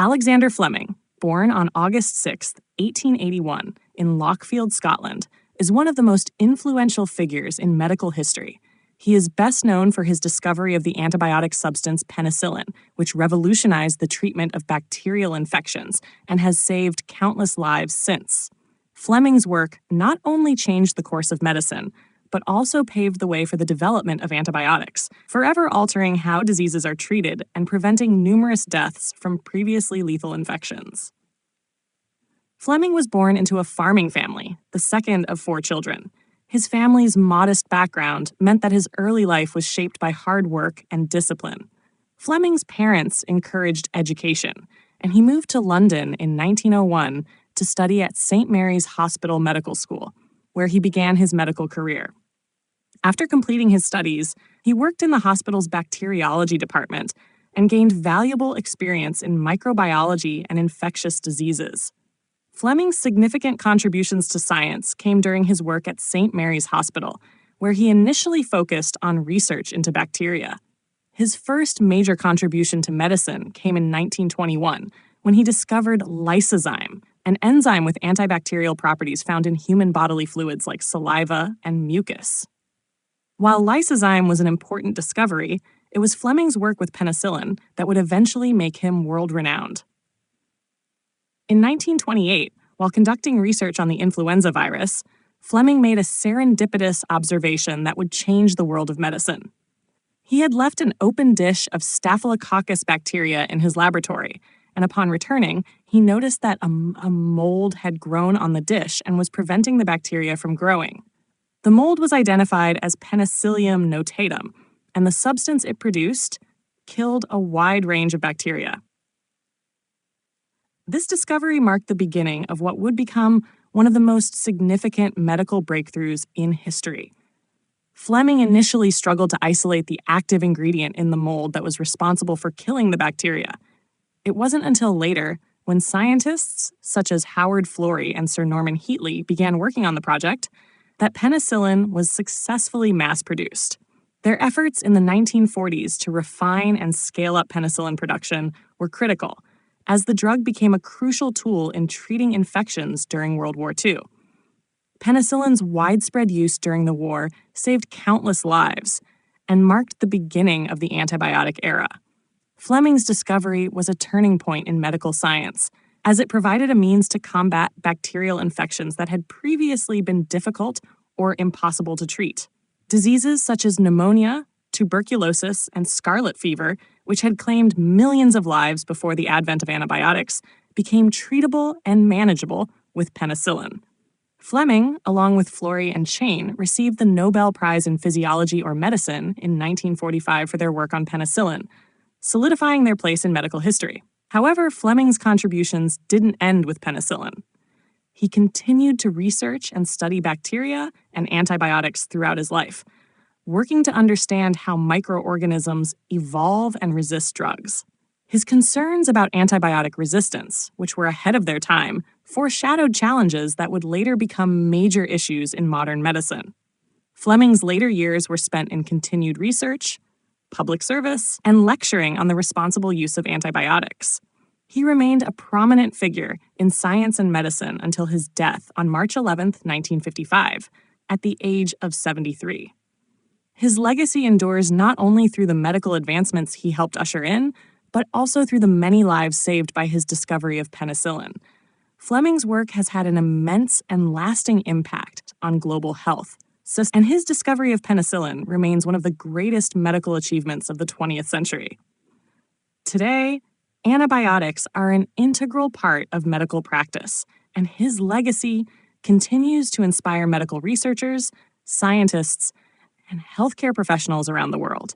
Alexander Fleming, born on August 6, 1881, in Lochfield, Scotland, is one of the most influential figures in medical history. He is best known for his discovery of the antibiotic substance penicillin, which revolutionized the treatment of bacterial infections and has saved countless lives since. Fleming's work not only changed the course of medicine, but also paved the way for the development of antibiotics, forever altering how diseases are treated and preventing numerous deaths from previously lethal infections. Fleming was born into a farming family, the second of 4 children. His family's modest background meant that his early life was shaped by hard work and discipline. Fleming's parents encouraged education, and he moved to London in 1901 to study at St. Mary's Hospital Medical School, where he began his medical career. After completing his studies, he worked in the hospital's bacteriology department and gained valuable experience in microbiology and infectious diseases. Fleming's significant contributions to science came during his work at St. Mary's Hospital, where he initially focused on research into bacteria. His first major contribution to medicine came in 1921, when he discovered lysozyme, an enzyme with antibacterial properties found in human bodily fluids like saliva and mucus. While lysozyme was an important discovery, it was Fleming's work with penicillin that would eventually make him world-renowned. In 1928, while conducting research on the influenza virus, Fleming made a serendipitous observation that would change the world of medicine. He had left an open dish of Staphylococcus bacteria in his laboratory, and upon returning, he noticed that a mold had grown on the dish and was preventing the bacteria from growing. The mold was identified as Penicillium notatum, and the substance it produced killed a wide range of bacteria. This discovery marked the beginning of what would become one of the most significant medical breakthroughs in history. Fleming initially struggled to isolate the active ingredient in the mold that was responsible for killing the bacteria. It wasn't until later, when scientists such as Howard Florey and Sir Norman Heatley began working on the project, that penicillin was successfully mass-produced. Their efforts in the 1940s to refine and scale up penicillin production were critical, as the drug became a crucial tool in treating infections during World War II. Penicillin's widespread use during the war saved countless lives and marked the beginning of the antibiotic era. Fleming's discovery was a turning point in medical science, as it provided a means to combat bacterial infections that had previously been difficult or impossible to treat. Diseases such as pneumonia, tuberculosis, and scarlet fever, which had claimed millions of lives before the advent of antibiotics, became treatable and manageable with penicillin. Fleming, along with Florey and Chain, received the Nobel Prize in Physiology or Medicine in 1945 for their work on penicillin, solidifying their place in medical history. However, Fleming's contributions didn't end with penicillin. He continued to research and study bacteria and antibiotics throughout his life, working to understand how microorganisms evolve and resist drugs. His concerns about antibiotic resistance, which were ahead of their time, foreshadowed challenges that would later become major issues in modern medicine. Fleming's later years were spent in continued research, public service, and lecturing on the responsible use of antibiotics. He remained a prominent figure in science and medicine until his death on March 11, 1955, at the age of 73. His legacy endures not only through the medical advancements he helped usher in, but also through the many lives saved by his discovery of penicillin. Fleming's work has had an immense and lasting impact on global health, and his discovery of penicillin remains one of the greatest medical achievements of the 20th century. Today, antibiotics are an integral part of medical practice, and his legacy continues to inspire medical researchers, scientists, and healthcare professionals around the world.